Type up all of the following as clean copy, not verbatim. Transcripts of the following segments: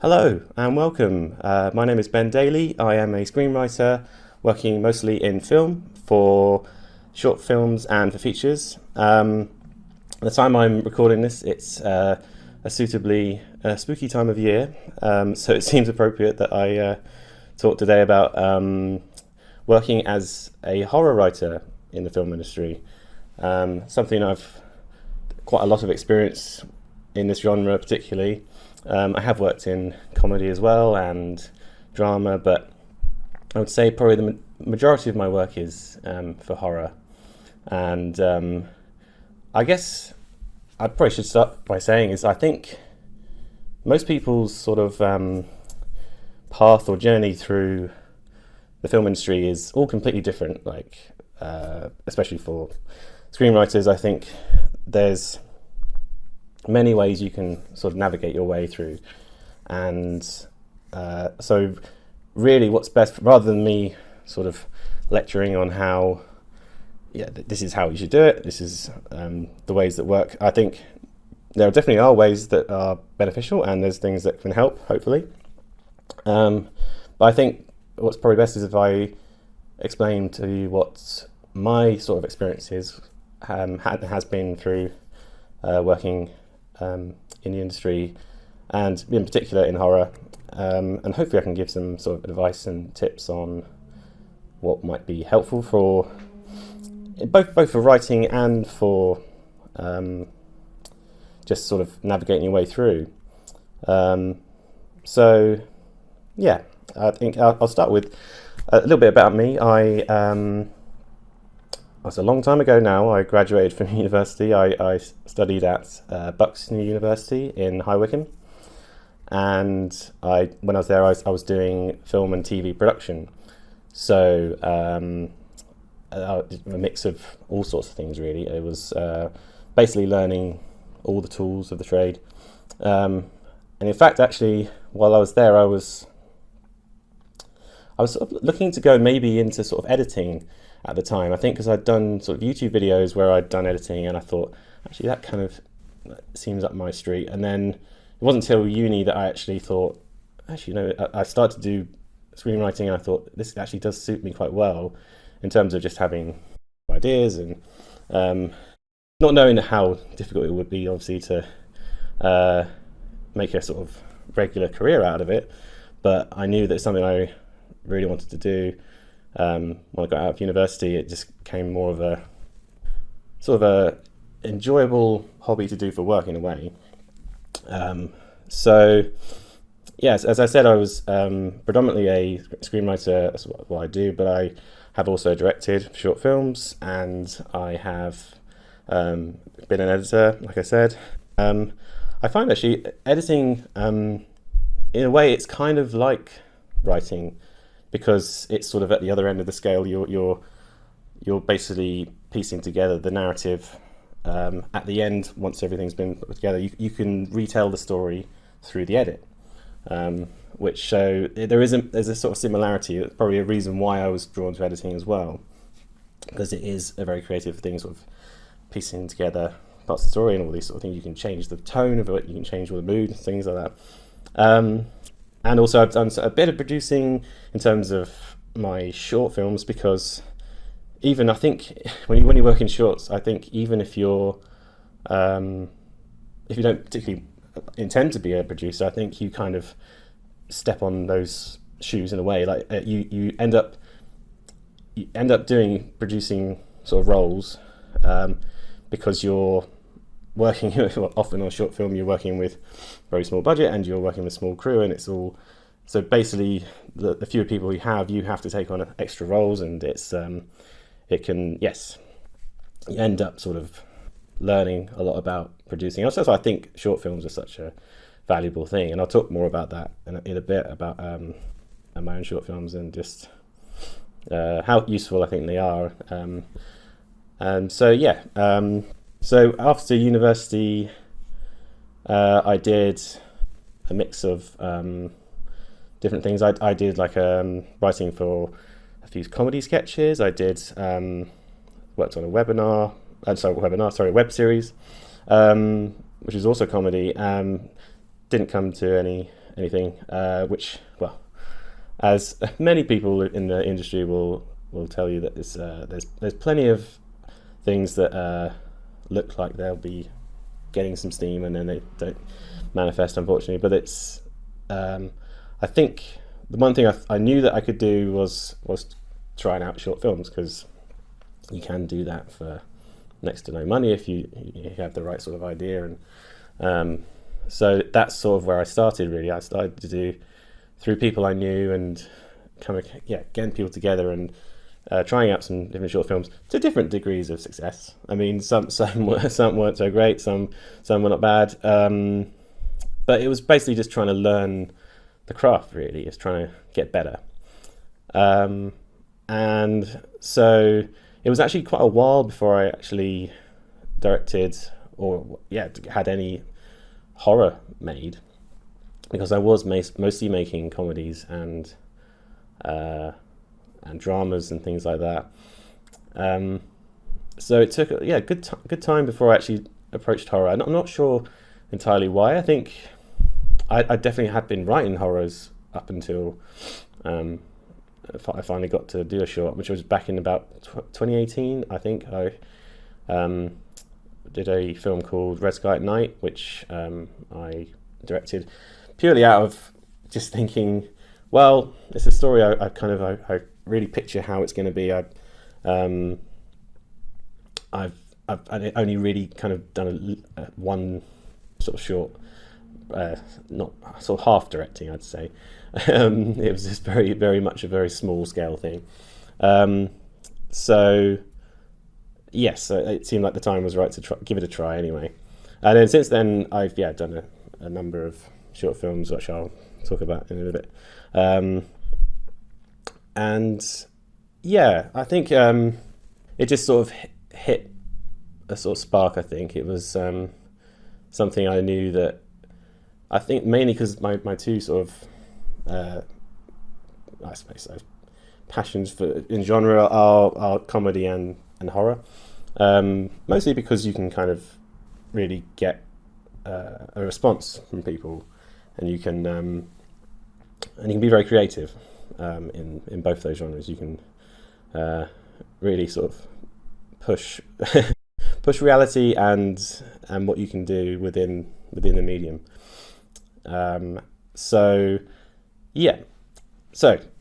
Hello and welcome. My name is Ben Daly. I am a screenwriter working mostly in film for short films and for features. The time I'm recording this, it's a suitably spooky time of year, so it seems appropriate that I talk today about working as a horror writer in the film industry. Something I've quite a lot of experience in this genre particularly. I have worked in comedy as well and drama, but I would say probably the majority of my work is for horror. And I guess I probably should start by saying is I think most people's sort of path or journey through the film industry is all completely different. Like, especially for screenwriters, I think there's many ways you can sort of navigate your way through, and so really what's best, rather than me sort of lecturing on how this is how you should do it, this is the ways that work, I think there definitely are ways that are beneficial and there's things that can help, hopefully, but I think what's probably best is if I explain to you what my sort of experience is, has been through working in the industry, and in particular in horror, and hopefully I can give some sort of advice and tips on what might be helpful for both for writing and for just sort of navigating your way through. So yeah, I think I'll start with a little bit about me. It was a long time ago now. I graduated from university. I studied at Bucks University in High Wycombe, and when I was there, I was doing film and TV production. So a mix of all sorts of things, really. It was basically learning all the tools of the trade. And in fact, actually, while I was there, I was sort of looking to go maybe into sort of editing at the time, I think, because I'd done sort of YouTube videos where I'd done editing, and I thought, actually, that kind of seems up my street. And then it wasn't until uni that I actually thought, actually, I started to do screenwriting, and I thought, this actually does suit me quite well in terms of just having ideas and not knowing how difficult it would be, obviously, to make a sort of regular career out of it. But I knew that it's something I really wanted to do. When I got out of university, it just became more of a sort of a enjoyable hobby to do for work in a way. So yes, as I said, I was predominantly a screenwriter. That's what I do, but I have also directed short films, and I have been an editor, like I said. I find actually editing, in a way, it's kind of like writing, because it's sort of at the other end of the scale. You're basically piecing together the narrative. At the end, once everything's been put together, you can retell the story through the edit, which there's a sort of similarity. It's probably a reason why I was drawn to editing as well, because it is a very creative thing, sort of piecing together parts of the story and all these sort of things. You can change the tone of it, you can change all the mood and things like that. And also I've done a bit of producing in terms of my short films, because even I think when you work in shorts, I think even if you don't particularly intend to be a producer, I think you kind of step on those shoes in a way. Like you end up doing producing sort of roles, because you're working often on a short film, you're working with very small budget and you're working with small crew, and it's all, so basically the fewer people you have to take on extra roles, and it's it can, yes, you end up sort of learning a lot about producing. Also, I think short films are such a valuable thing, and I'll talk more about that in a bit, about my own short films and just how useful I think they are. And so yeah, so after university, I did a mix of different things. I did like writing for a few comedy sketches. I did worked on a web series, which is also comedy. Didn't come to any anything, which, well, as many people in the industry will tell you, that there's plenty of things that look like they'll be getting some steam and then they don't manifest, unfortunately. But it's I think the one thing I knew that I could do was trying out short films, because you can do that for next to no money if you have the right sort of idea. And so that's sort of where I started, really. I started to do through people I knew, and kind of getting people together and trying out some different short films to different degrees of success. I mean, some weren't so great, some were not bad, but it was basically just trying to learn the craft, really. It's trying to get better. And so it was actually quite a while before I actually directed or had any horror made, because I was mostly making comedies and dramas and things like that. So it took a good time before I actually approached horror. I'm not sure entirely why. I think I definitely had been writing horrors up until I finally got to do a short, which was back in about 2018. I think I did a film called Red Sky at Night, which I directed purely out of just thinking, well, it's a story I really picture how it's going to be. I've only really kind of done one sort of short, not sort of half directing, I'd say. It was just very, very much a very small scale thing. So yes, it seemed like the time was right to give it a try anyway. And then since then, I've done a number of short films, which I'll talk about in a little bit. And I think it just sort of hit a sort of spark. I think it was something I knew that, I think mainly because my two sort of I suppose passions in genre are comedy and horror. Mostly because you can kind of really get a response from people, and you can be very creative in both those genres. You can really sort of push reality and what you can do within the medium. So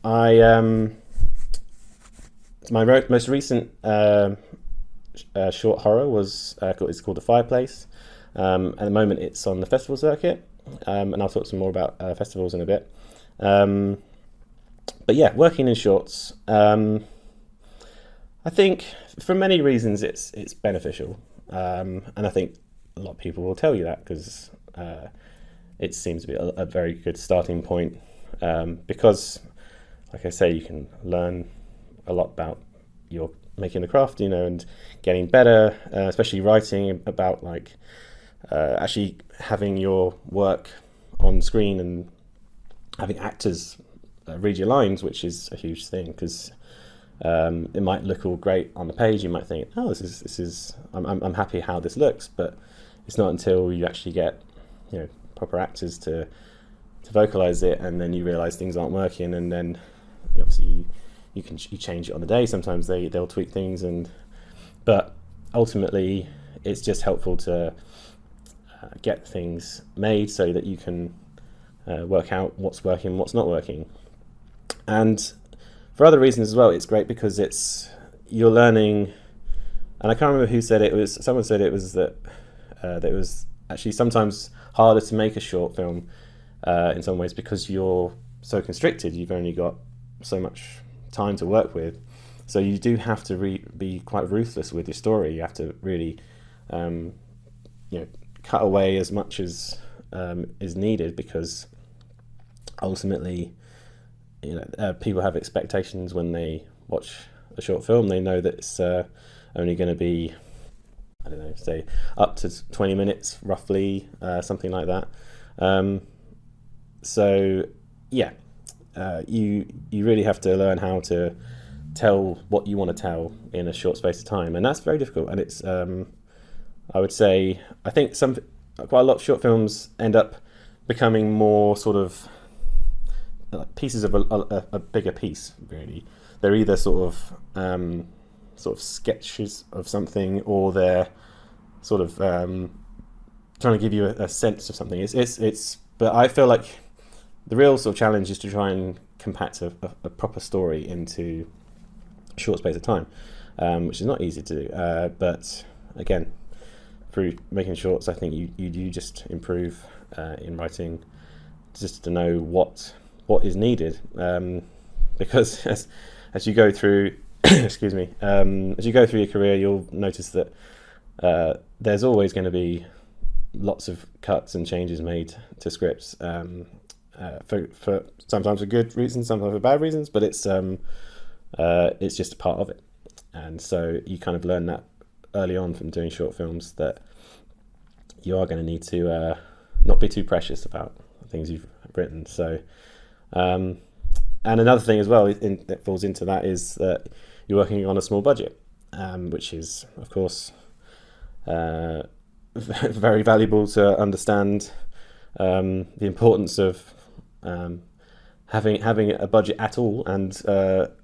I my most recent short horror was it's called The Fireplace. At the moment, it's on the festival circuit, and I'll talk some more about festivals in a bit. But working in shorts, I think for many reasons it's beneficial, and I think a lot of people will tell you that, because it seems to be a very good starting point, because, like I say, you can learn a lot about your making the craft, and getting better, especially writing about actually having your work on screen and having actors read your lines, which is a huge thing, because it might look all great on the page. You might think, oh, this is I'm happy how this looks, but it's not until you actually get proper actors to vocalize it, and then you realize things aren't working, and then obviously you change it on the day. Sometimes they'll tweak things, but ultimately it's just helpful to get things made so that you can work out what's working, what's not working. And for other reasons as well, it's great because you're learning. And I can't remember who said it. Someone said it was that it was actually sometimes harder to make a short film in some ways, because you're so constricted. You've only got so much time to work with, so you do have to be quite ruthless with your story. You have to really cut away as much as is needed, because ultimately people have expectations when they watch a short film. They know that it's only going to be, I don't know, say up to 20 minutes roughly, something like that. You really have to learn how to tell what you want to tell in a short space of time, and that's very difficult. And it's I think quite a lot of short films end up becoming more sort of like pieces of a bigger piece. Really, they're either sort of sketches of something, or they're sort of trying to give you a sense of something. But I feel like the real sort of challenge is to try and compact a proper story into a short space of time, which is not easy to do. But again, through making shorts, I think you just improve in writing, just to know what is needed. Because as you go through, excuse me, as you go through your career, you'll notice that there's always going to be lots of cuts and changes made to scripts, for sometimes for good reasons, sometimes for bad reasons, but it's just a part of it. And so you kind of learn that early on from doing short films, that you are going to need to not be too precious about things you've written. So and another thing as well that falls into that is that you're working on a small budget, which is of course very valuable to understand the importance of having a budget at all, and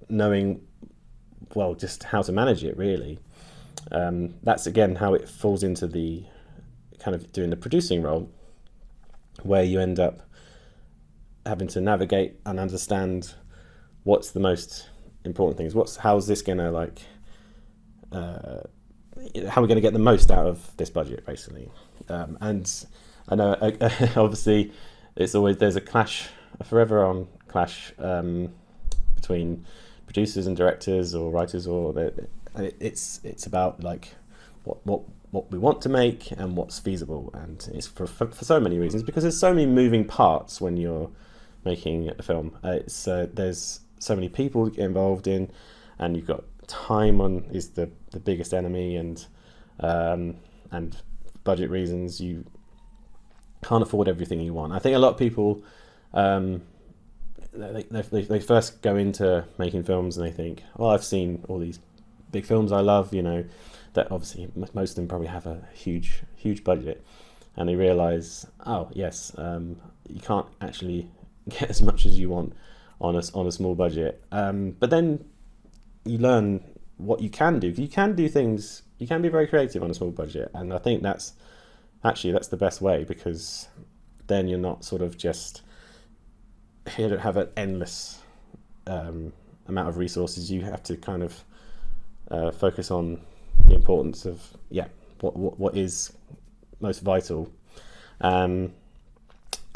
knowing just how to manage it, really. That's again how it falls into the kind of doing the producing role, where you end up having to navigate and understand what's the most important things. How's this gonna how are we going to get the most out of this budget, basically. And I know obviously there's a forever on clash between producers and directors or writers, it's about like what we want to make and what's feasible, and it's for so many reasons, because there's so many moving parts when you're making a film. There's so many people to get involved in, and you've got time is the biggest enemy, and budget reasons. You can't afford everything you want. I think a lot of people they first go into making films and they think, I've seen all these big films I love, that obviously most of them probably have a huge budget, and they realize, you can't actually get as much as you want on a small budget. But then you learn what you can do. You can do things. You can be very creative on a small budget, and I think that's the best way, because then you're not sort of just, you don't have an endless amount of resources. You have to kind of focus on the importance of what is most vital. I'm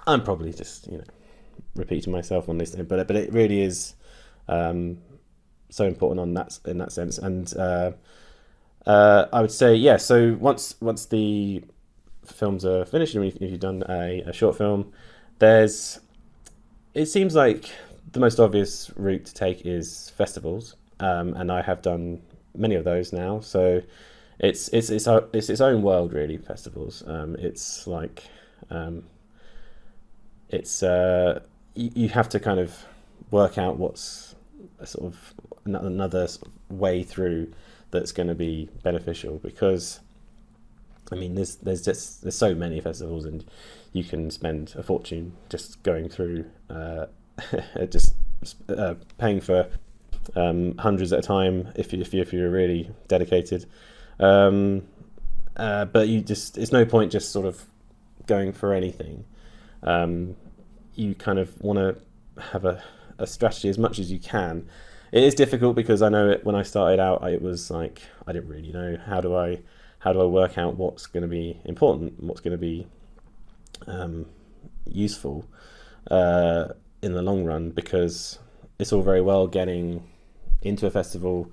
probably just repeating myself on this thing, but it really is so important in that sense. And I would say so once the films are finished, and if you've done a short film, it seems like the most obvious route to take is festivals, and I have done many of those now. So it's its own world, really. Festivals. It's like you have to kind of work out what's a sort of another sort of way through that's going to be beneficial, because I mean there's so many festivals, and you can spend a fortune just going through just paying for hundreds at a time if you're really dedicated, but it's no point just sort of going for anything. You kind of want to have a strategy as much as you can. It is difficult, because I know when I started out, it was like I didn't really know how do I work out what's going to be important, what's going to be useful in the long run, because it's all very well getting into a festival,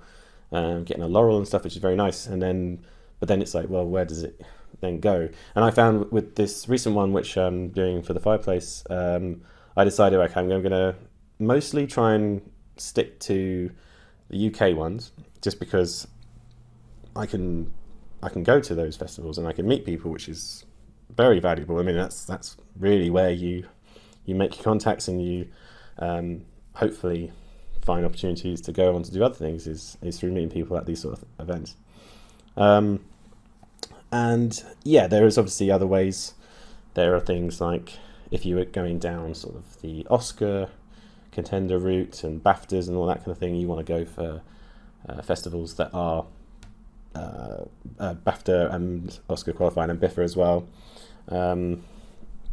getting a laurel and stuff, which is very nice, but then it's like, well, where does it then go? And I found with this recent one, which I'm doing for the Fireplace, I decided, okay, I'm going to mostly try and stick to the UK ones, just because I can go to those festivals and I can meet people, which is very valuable. I mean, that's really where you make your contacts, and you hopefully find opportunities to go on to do other things is through meeting people at these sort of events. And there is obviously other ways. There are things like if you were going down sort of the Oscar contender route and BAFTAs and all that kind of thing, you want to go for festivals that are BAFTA and Oscar qualifying, and BIFA as well,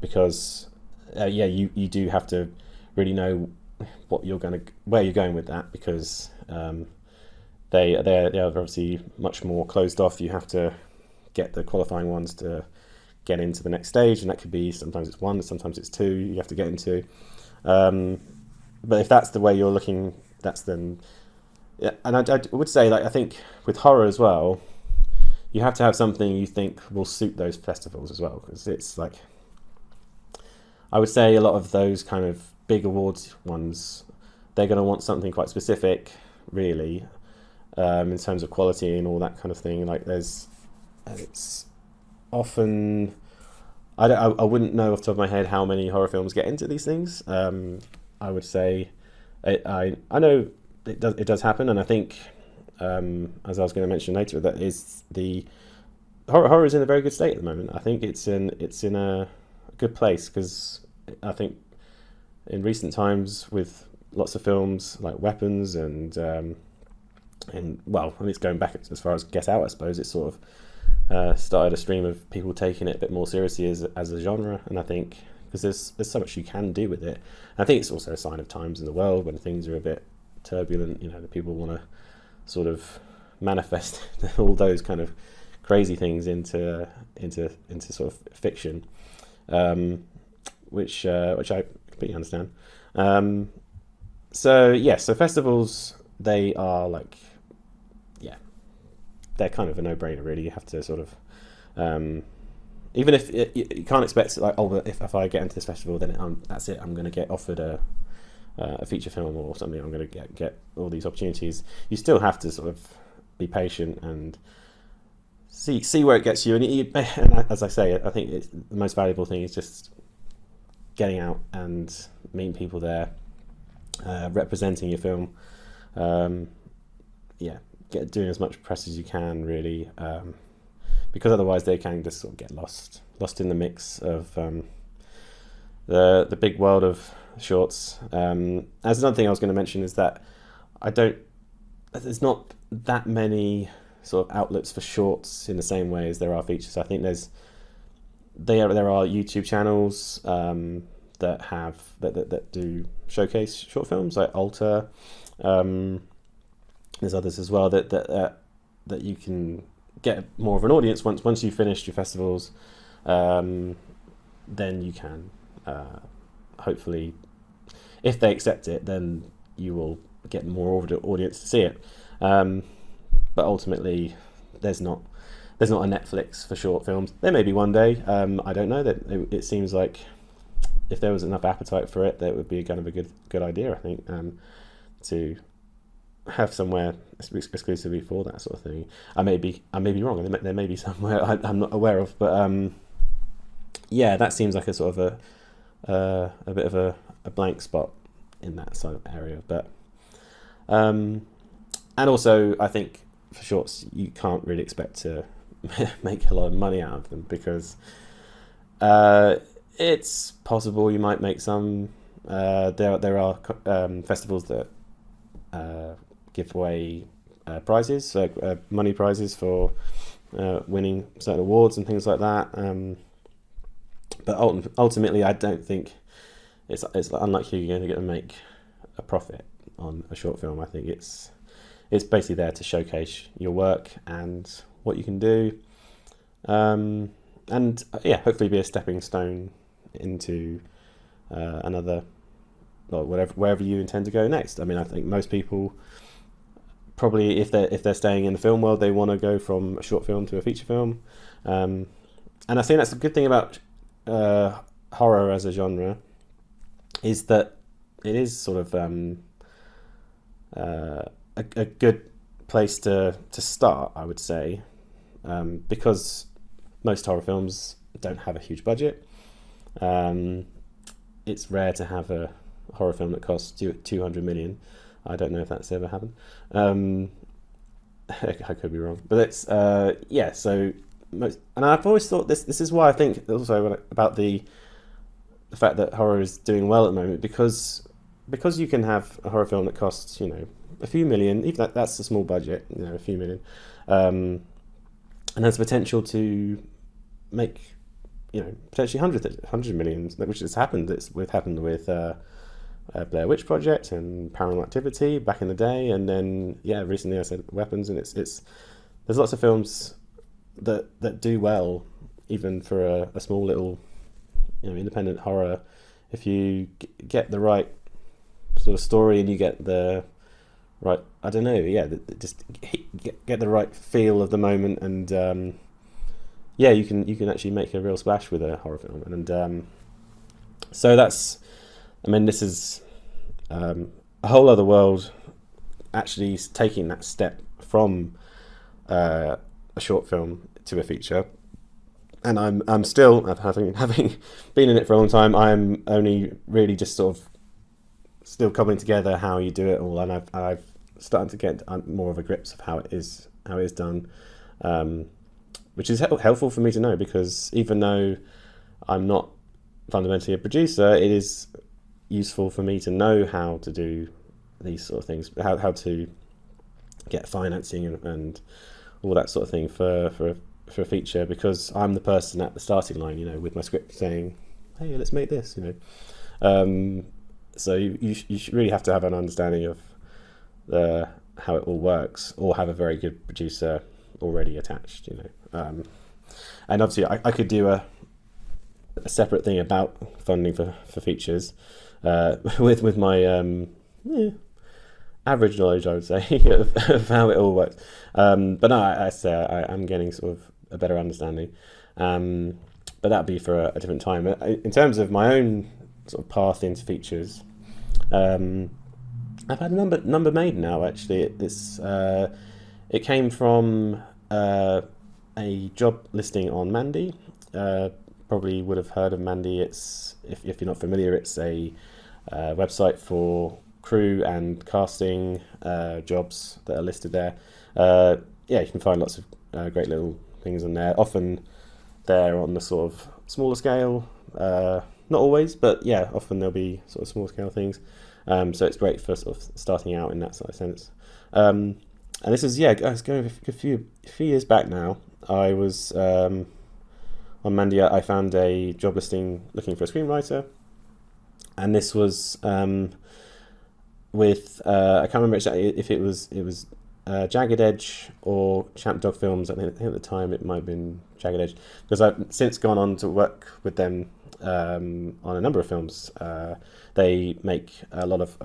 because you do have to really know where you're going with that, because they're obviously much more closed off. You have to get the qualifying ones to get into the next stage, and that could be sometimes it's 1, sometimes it's 2 you have to get into. But if that's the way you're looking, that's then. Yeah, and I would say, like, I think with horror as well, you have to have something you think will suit those festivals as well, because it's like, I would say a lot of those kind of big awards ones, they're going to want something quite specific, really, in terms of quality and all that kind of thing. Like, it's often, I wouldn't know off the top of my head how many horror films get into these things. I would say, I know it does happen, and I think, as I was going to mention later, that is the horror is in a very good state at the moment. I think it's in a good place, because I think in recent times, with lots of films like Weapons and well, I mean, it's going back as far as Get Out, I suppose. It's sort of started a stream of people taking it a bit more seriously as a genre, and I think because there's so much you can do with it. And I think it's also a sign of times in the world when things are a bit turbulent. You know, the people want to sort of manifest all those kind of crazy things into sort of fiction, which I completely understand. So festivals, they are like, they're kind of a no-brainer, really. You have to sort of, even if you can't expect it, like, if I get into this festival, then that's it, I'm going to get offered a feature film or something, I'm going to get all these opportunities. You still have to sort of be patient and see where it gets you. And as I say, I think the most valuable thing is just getting out and meeting people there, representing your film. Doing as much press as you can, really, because otherwise they can just sort of get lost in the mix of the big world of shorts. As another thing I was going to mention is that there's not that many sort of outlets for shorts in the same way as there are features. I think there are YouTube channels that do showcase short films, like Alter. There's others as well that you can get more of an audience once you've finished your festivals. Then you can hopefully, if they accept it, then you will get more of the audience to see it. But ultimately, there's not a Netflix for short films. There may be one day. I don't know. That it seems like if there was enough appetite for it, that would be kind of a good idea, I think, to have somewhere exclusively for that sort of thing. I may be wrong. There may be somewhere I'm not aware of, but that seems like a sort of a bit of a blank spot in that sort of area. But and also, I think for shorts, you can't really expect to make a lot of money out of them, because it's possible you might make some. There are festivals that give away prizes, money prizes for winning certain awards and things like that. But ultimately, I don't think it's unlikely you're going to make a profit on a short film. I think it's basically there to showcase your work and what you can do, and hopefully be a stepping stone into another, or wherever you intend to go next. I mean, I think most people probably, if they're staying in the film world, they want to go from a short film to a feature film, and I think that's a good thing about horror as a genre, is that it is sort of a good place to start, I would say, because most horror films don't have a huge budget. It's rare to have a horror film that costs 200 million. I don't know if that's ever happened. I could be wrong, but it's so most, and I've always thought this is why I think also about the the fact that horror is doing well at the moment, because you can have a horror film that costs, a few million, even that's a small budget, a few million, and has potential to make, potentially hundreds of millions, which has happened. It's happened with Blair Witch Project and Paranormal Activity back in the day, and then recently I said Weapons, and it's there's lots of films that do well even for a small little independent horror. If you get the right sort of story and you get the right, I don't know, just get the right feel of the moment, and you can actually make a real splash with a horror film. And so that's, this is a whole other world, actually taking that step from a short film to a feature. And I'm still, having been in it for a long time, I'm only really just sort of still coming together how you do it all, and I've started to get more of a grips of how it is done, which is helpful for me to know, because even though I'm not fundamentally a producer, it is useful for me to know how to do these sort of things, how to get financing and all that sort of thing for a feature, because I'm the person at the starting line, with my script saying, hey, let's make this, so you really have to have an understanding of how it all works, or have a very good producer already attached, and obviously I could do a separate thing about funding for features, with my average knowledge, I would say, of how it all works, but no, I'm getting sort of a better understanding, but that'd be for a different time. In terms of my own sort of path into features, I've had a number made now. Actually, it came from a job listing on Mandy. Probably would have heard of Mandy. It's, if you're not familiar, it's a website for crew and casting jobs that are listed there. You can find lots of great little things on there. Often they're on the sort of smaller scale. Not always, but often there'll be sort of small scale things. So it's great for sort of starting out in that sort of sense. And this is, I was going a few years back now. I was on Mandy. I found a job listing looking for a screenwriter, and this was with I can't remember exactly if it was Jagged Edge or Champ Dog Films. I think at the time it might have been Jagged Edge, because I've since gone on to work with them on a number of films. They make a lot of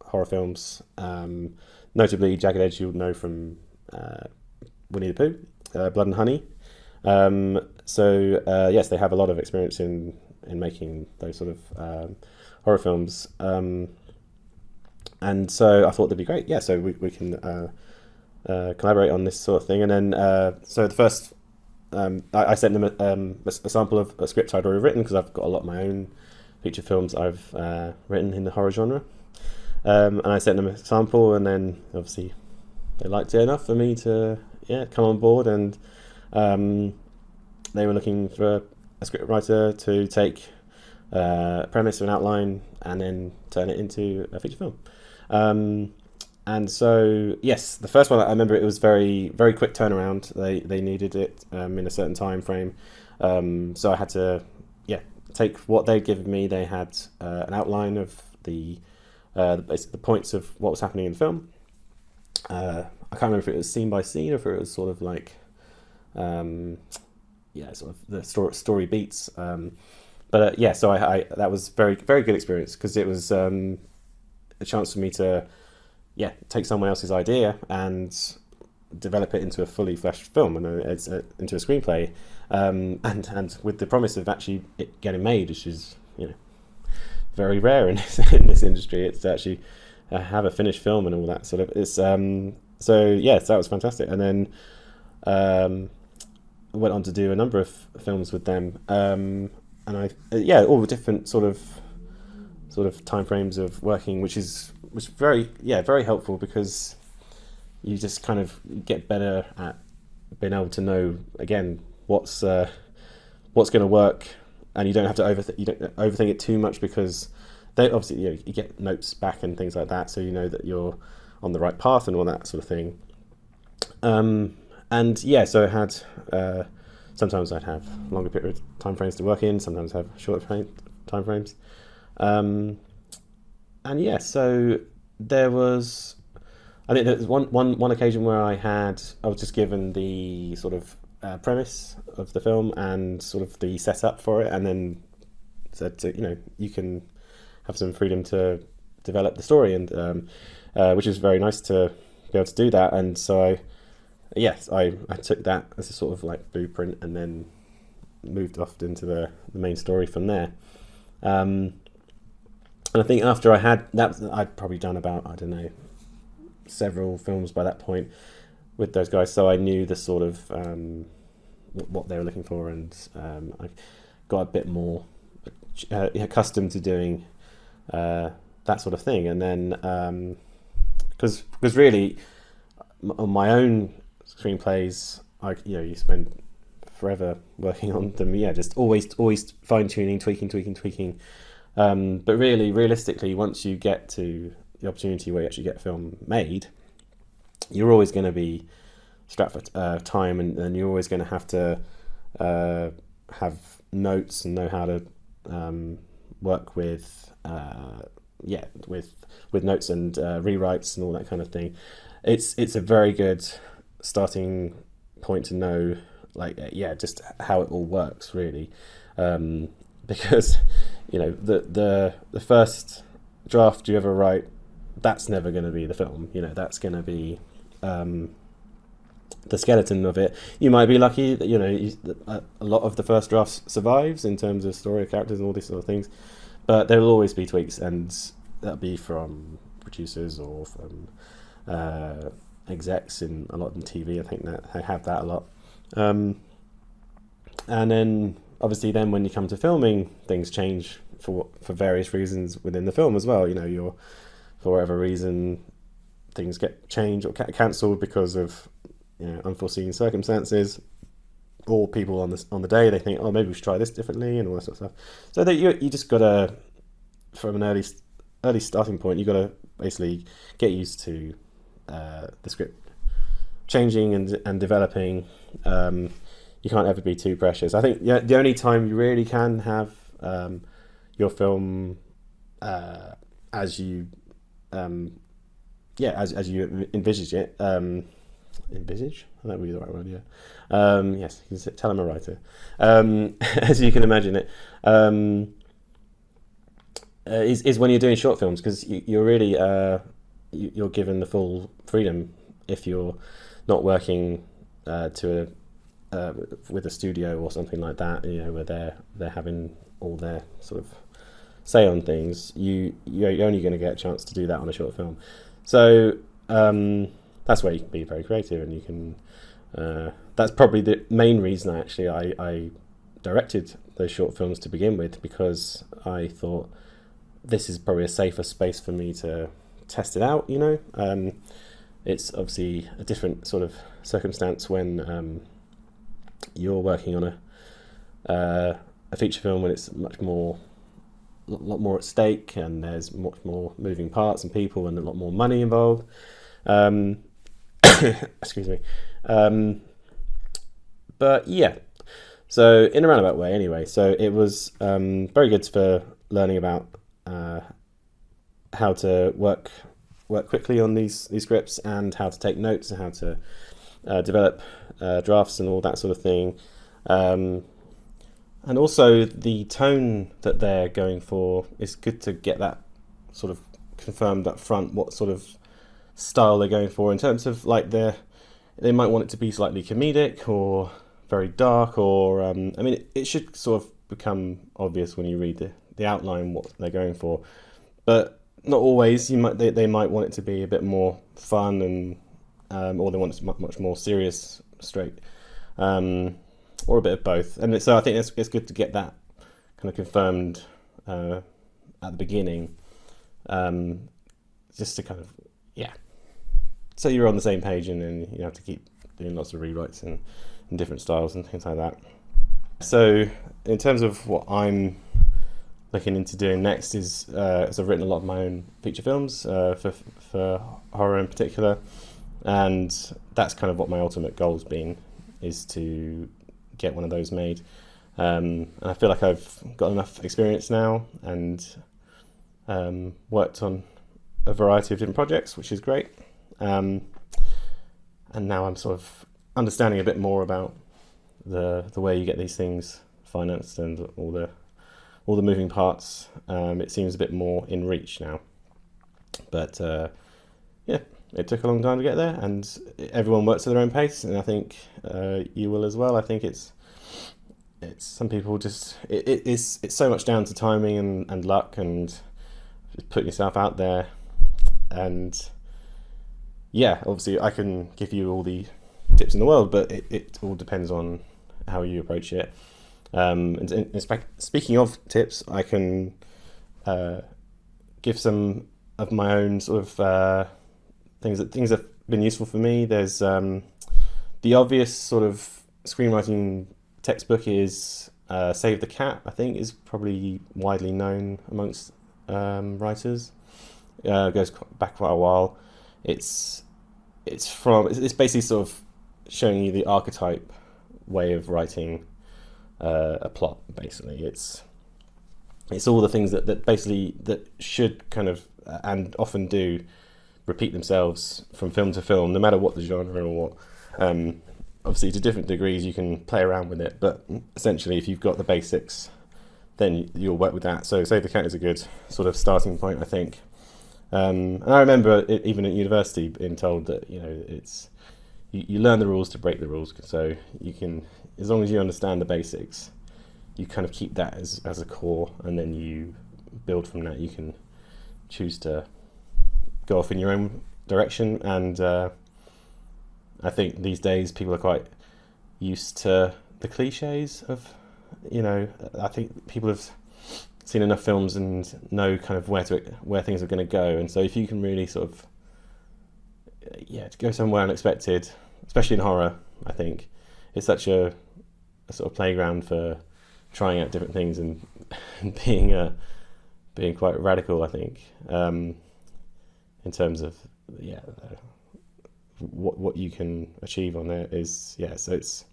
horror films, notably Jagged Edge you'll know from Winnie the Pooh, Blood and Honey. Yes, they have a lot of experience in making those sort of horror films, and so I thought that'd be great. So we can collaborate on this sort of thing. And then so the first, I sent them a sample of a script I'd already written, because I've got a lot of my own feature films I've written in the horror genre, and I sent them a sample, and then obviously they liked it enough for me to come on board, and they were looking for a script writer to take a premise or an outline and then turn it into a feature film. And so, yes, the first one, I remember it was very, very quick turnaround. They needed it in a certain time frame. So I had to, take what they'd given me. They had an outline of basically the points of what was happening in the film. I can't remember if it was scene by scene or if it was sort of like, sort of the story beats. So I that was very, very good experience, because it was a chance for me to take someone else's idea and develop it into a fully fleshed film, and into a screenplay, and with the promise of actually it getting made, which is very rare in this industry. It's to actually have a finished film and all that sort of. It's so that was fantastic, and then went on to do a number of films with them, and all the different sort of timeframes of working, which was very very helpful, because you just kind of get better at being able to know again what's going to work and you don't have to overthink it too much, because they obviously, you get notes back and things like that, so you know that you're on the right path and all that sort of thing. And yeah, so I had sometimes I'd have longer period time frames to work in, sometimes have shorter time frames. And yeah, so there was, I think there was one occasion where I was just given the sort of premise of the film and sort of the setup for it, and then said to, you can have some freedom to develop the story, and which is very nice to be able to do that. And so I took that as a sort of like blueprint, and then moved off into the main story from there. And I think after I had that, I'd probably done about, I don't know, several films by that point with those guys, so I knew the sort of what they were looking for, and I got a bit more accustomed to doing that sort of thing. And then because really on my own screenplays, you spend forever working on them, just always fine-tuning, tweaking, but really realistically, once you get to the opportunity where you actually get a film made, you're always going to be strapped for time, and you're always going to have to have notes and know how to work with notes and rewrites and all that kind of thing. It's a very good starting point to know, just how it all works, really, because the first draft you ever write, that's never going to be the film. That's going to be the skeleton of it. You might be lucky that a lot of the first drafts survives in terms of story, characters, and all these sort of things, but there will always be tweaks, and that'll be from producers or from execs in a lot of TV. I think that they have that a lot. And then obviously then when you come to filming, things change for various reasons within the film as well. For whatever reason, things get changed or cancelled because of unforeseen circumstances, or people on the day, they think, oh, maybe we should try this differently, and all that sort of stuff. So that you just gotta, from an early starting point, you gotta basically get used to the script changing and developing. You can't ever be too precious. I think the only time you really can have your film as you envisage it. Envisage? That would be the right word, yeah. Yes, you can tell I'm a writer. As you can imagine it, is when you're doing short films, because you're really you're given the full freedom if you're not working with a studio or something like that, where they're having all their sort of say on things. You're only going to get a chance to do that on a short film. So that's where you can be very creative, and you can. That's probably the main reason I directed those short films to begin with, because I thought this is probably a safer space for me to test it out. It's obviously a different sort of circumstance when you're working on a feature film, when it's a lot more at stake, and there's much more moving parts and people, and a lot more money involved. Excuse me. But yeah, so in a roundabout way anyway. So it was very good for learning about how to work quickly on these scripts, and how to take notes, and how to develop drafts and all that sort of thing. And also the tone that they're going for, is good to get that sort of confirmed up front, what sort of style they're going for, in terms of like they might want it to be slightly comedic or very dark, or it should sort of become obvious when you read the outline what they're going for, but not always. They might want it to be a bit more fun, and or they want it much more serious, straight, or a bit of both. And so I think it's good to get that kind of confirmed at the beginning, just to kind of so you're on the same page, and then you have to keep doing lots of rewrites and different styles and things like that. So in terms of what I'm looking into doing next is, as I've written a lot of my own feature films for horror in particular, and that's kind of what my ultimate goal's been, is to get one of those made. And I feel like I've got enough experience now and worked on a variety of different projects, which is great. And now I'm sort of understanding a bit more about the way you get these things financed and all the moving parts. It seems a bit more in reach now, but yeah, it took a long time to get there, and everyone works at their own pace, and I think you will as well. I think it's some people just it's so much down to timing and luck and just putting yourself out there. And yeah, obviously I can give you all the tips in the world, but it all depends on how you approach it. And speaking of tips, I can give some of my own sort of things that have been useful for me. There's the obvious sort of screenwriting textbook is Save the Cat. I think is probably widely known amongst writers. Goes back quite a while. It's basically sort of showing you the archetype way of writing a plot. Basically, it's all the things that should kind of and often do repeat themselves from film to film, no matter what the genre or what. Obviously, to different degrees, you can play around with it, but essentially, if you've got the basics, then you'll work with that. So, Save the Cat is a good sort of starting point, I think. And I remember even at university being told that it's you learn the rules to break the rules. So you can, as long as you understand the basics, you kind of keep that as a core, and then you build from that. You can choose to go off in your own direction, and I think these days people are quite used to the cliches of, I think people have seen enough films and know kind of where things are going to go, and so if you can really sort of to go somewhere unexpected, especially in horror, I think it's such a sort of playground for trying out different things and being quite radical, I think, in terms of what you can achieve on there is so it's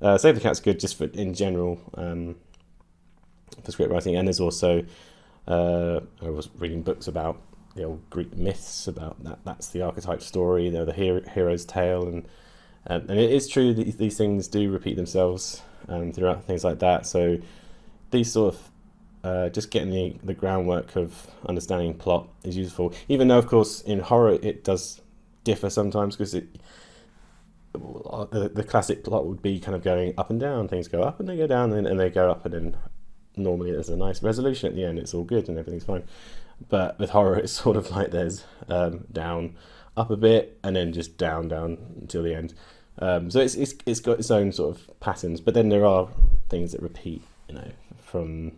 Save the Cat's good just for in general for script writing. And there's also I was reading books about the old Greek myths about that's the archetype story, the hero's tale, and it is true that these things do repeat themselves throughout, things like that. So these sort of just getting the groundwork of understanding plot is useful, even though of course in horror it does differ sometimes, because the classic plot would be kind of going up and down. Things go up and they go down, and they go up, and then normally there's a nice resolution at the end. It's all good and everything's fine. But with horror, it's sort of like there's down, up a bit, and then just down until the end. So it's got its own sort of patterns. But then there are things that repeat, from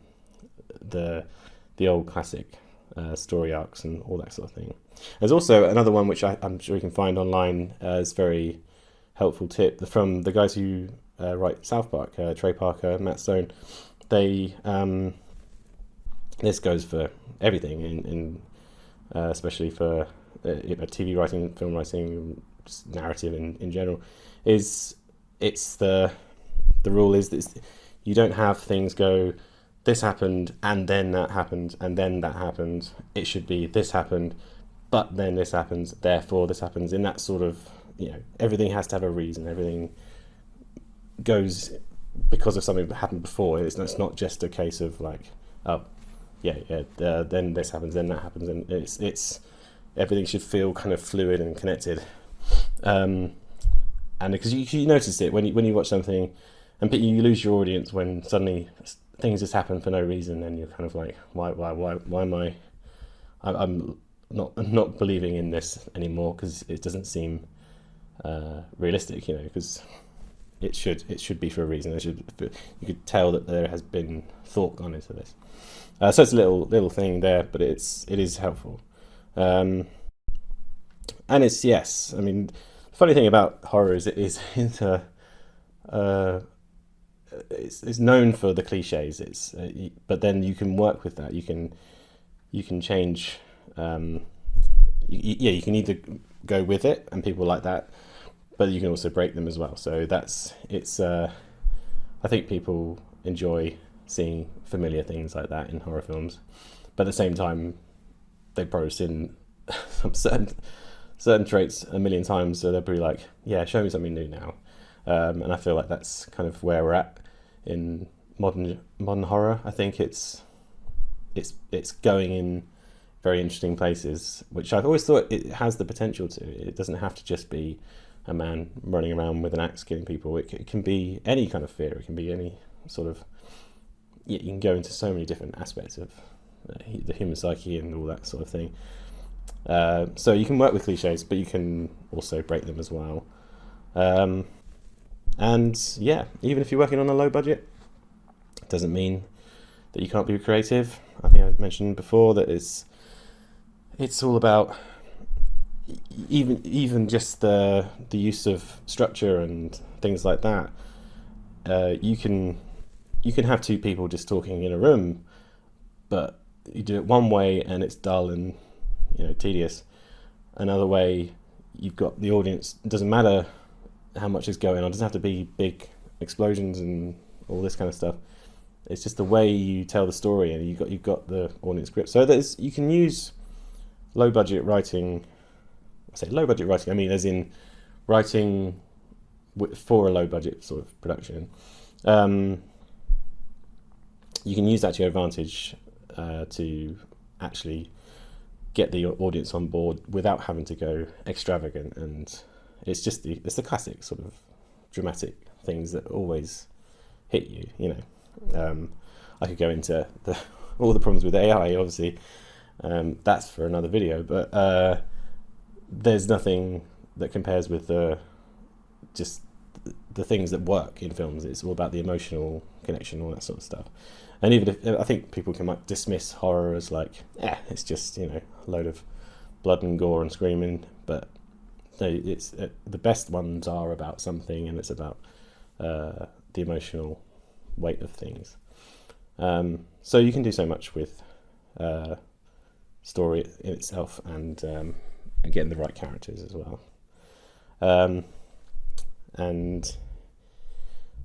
the old classic story arcs and all that sort of thing. There's also another one which I'm sure you can find online as very helpful tip from the guys who write South Park, Trey Parker, Matt Stone. They this goes for everything, in especially for TV writing, film writing, just narrative in general. It's the rule is that you don't have things go, this happened and then that happened and then that happened. It should be this happened, but then this happens, therefore this happens. In that sort of, everything has to have a reason. Everything goes because of something that happened before. It's not just a case of like, then this happens, then that happens, and it's everything should feel kind of fluid and connected. And because you notice it when you watch something, and you lose your audience when suddenly things just happen for no reason, and you're kind of like, why am I'm not believing in this anymore, because it doesn't seem realistic, because it should be for a reason. You could tell that there has been thought gone into this. So it's a little thing there, but it is helpful. And it's the funny thing about horror is it's it's known for the cliches. But then you can work with that. You can change. You can either go with it, and people like that, but you can also break them as well. So I think people enjoy seeing familiar things like that in horror films, but at the same time, they've probably seen some certain traits a million times, so they'll be like, yeah, show me something new now. And I feel like that's kind of where we're at in modern horror. I think it's going in very interesting places, which I've always thought it has the potential to. It doesn't have to just be a man running around with an axe killing people. It can be any kind of fear. It can be any sort of. You can go into so many different aspects of the human psyche and all that sort of thing. So you can work with cliches, but you can also break them as well. And yeah, even if you're working on a low budget, it doesn't mean that you can't be creative. I think I mentioned before that it's all about even just the use of structure and things like that. You can have two people just talking in a room, but you do it one way and it's dull and tedious. Another way, you've got the audience. It doesn't matter how much is going on. It doesn't have to be big explosions and all this kind of stuff. It's just the way you tell the story, and you've got the audience grip. So you can use low budget writing. I say low budget writing, I mean as in writing for a low budget sort of production. You can use that to your advantage to actually get the audience on board without having to go extravagant. And it's the classic sort of dramatic things that always hit you. I could go into all the problems with AI, obviously. That's for another video, but there's nothing that compares with just the things that work in films. It's all about the emotional connection, all that sort of stuff. And even if I think people might dismiss horror as like, it's just a load of blood and gore and screaming, but no, it's the best ones are about something, and it's about the emotional weight of things. So you can do so much with story in itself, and getting the right characters as well. And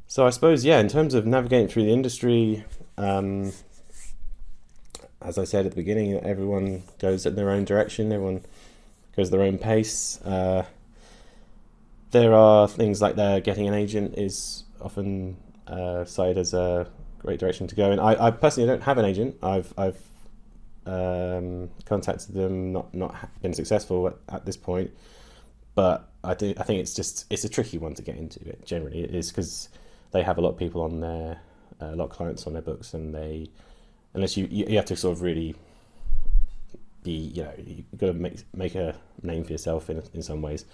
so I suppose, in terms of navigating through the industry, as I said at the beginning, everyone goes in their own direction, everyone goes their own pace. There are things like getting an agent is often cited as a great direction to go in. I personally don't have an agent. I've contacted them, not been successful at this point, but I think it's a tricky one to get into. It generally it is, because they have a lot of people on there, a lot of clients on their books, and unless you have to sort of really be, you've got to make a name for yourself in some ways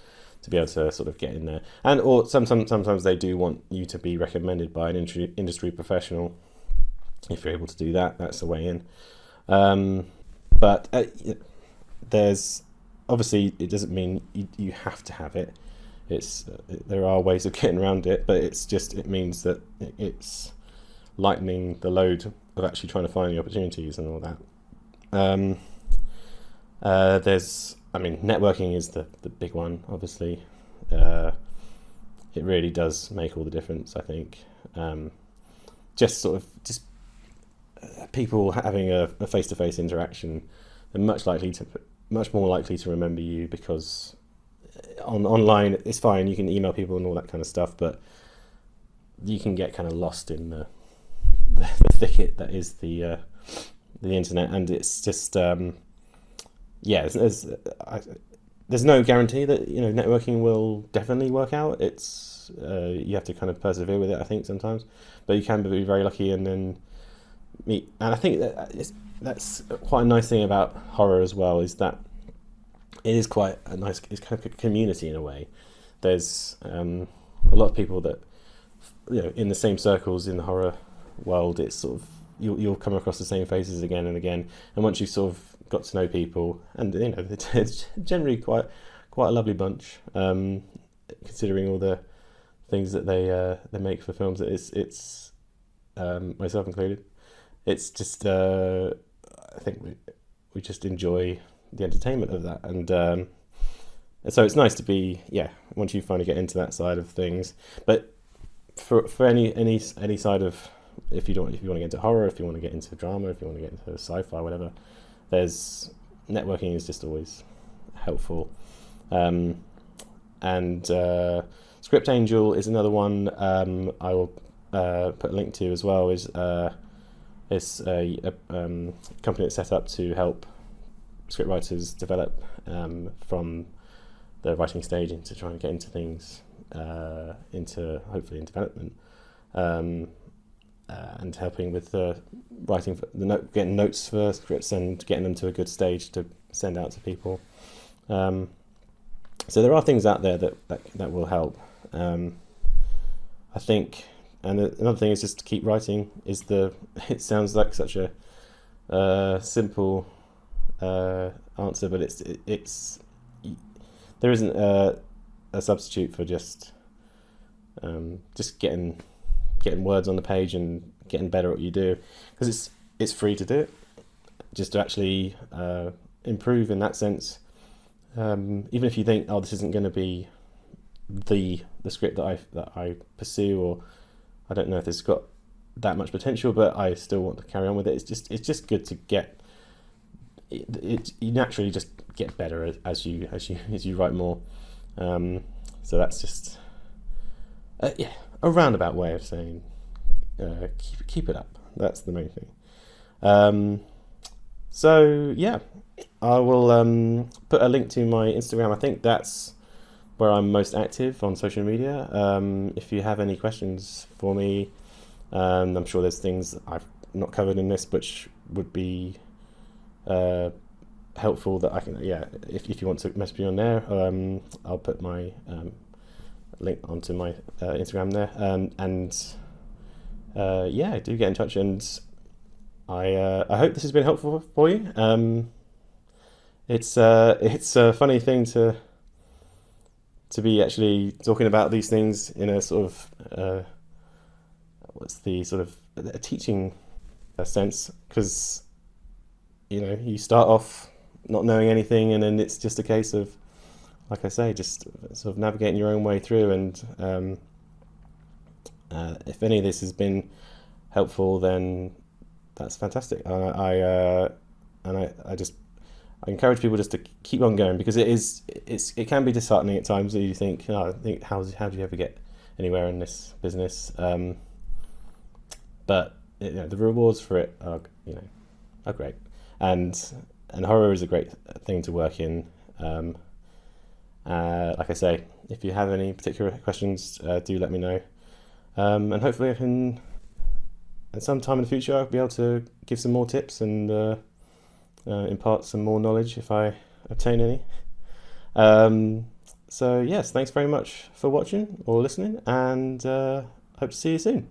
to be able to sort of get in there. Or sometimes they do want you to be recommended by an industry professional. If you're able to do that, that's the way in. But there's obviously, it doesn't mean you have to have it. There are ways of getting around it, but it means that it's lightening the load of actually trying to find the opportunities and all that. Networking is the big one, obviously. It really does make all the difference, I think. Just people having a face-to-face interaction, they're much more likely to remember you, because online it's fine, you can email people and all that kind of stuff, but you can get kind of lost in the thicket that is the internet, and it's just there's no guarantee that networking will definitely work out. It's you have to kind of persevere with it, I think, sometimes, but you can be very lucky and then meet. And I think that's quite a nice thing about horror as well, is that it is quite a nice, it's kind of a community in a way. There's a lot of people that in the same circles in the horror world. It's sort of you'll come across the same faces again and again, and once you've sort of got to know people, and it's generally quite a lovely bunch, considering all the things that they make for films. It's myself included. It's just I think we just enjoy the entertainment of that, and so it's nice to be once you finally get into that side of things. But for any side of, if you want to get into horror, if you want to get into drama, if you want to get into sci-fi, whatever, there's networking is just always helpful. And Script Angel is another one I will put a link to as well. It's a company that's set up to help scriptwriters develop from the writing stage into trying to get into things, hopefully in development, and helping with writing getting notes for scripts and getting them to a good stage to send out to people. So there are things out there that will help. I think, and another thing is just to keep writing. It sounds like such a simple answer, but it's there isn't a substitute for just getting words on the page and getting better at what you do, because it's free to do it. Just to actually improve in that sense. Even if you think, this isn't going to be the script that I pursue, or I don't know if it's got that much potential, but I still want to carry on with it. It's just good to get it. You naturally just get better as you write more. So that's just a roundabout way of saying keep it up. That's the main thing. So yeah, I will put a link to my Instagram. I think that's where I'm most active on social media. If you have any questions for me, I'm sure there's things I've not covered in this which would be helpful that I can, if you want to message me on there, I'll put my link onto my Instagram there, do get in touch, and I hope this has been helpful for you. It's a funny thing to be actually talking about these things in a sort of a teaching sense, because you start off not knowing anything, and then it's just a case of, like I say, just sort of navigating your own way through. And if any of this has been helpful, then that's fantastic. I encourage people just to keep on going, because it can be disheartening at times that you think, how do you ever get anywhere in this business? But the rewards for it are great, and horror is a great thing to work in. Like I say, if you have any particular questions, do let me know, and hopefully I can, at some time in the future, I'll be able to give some more tips and impart some more knowledge if I obtain any. So yes, thanks very much for watching or listening, and hope to see you soon.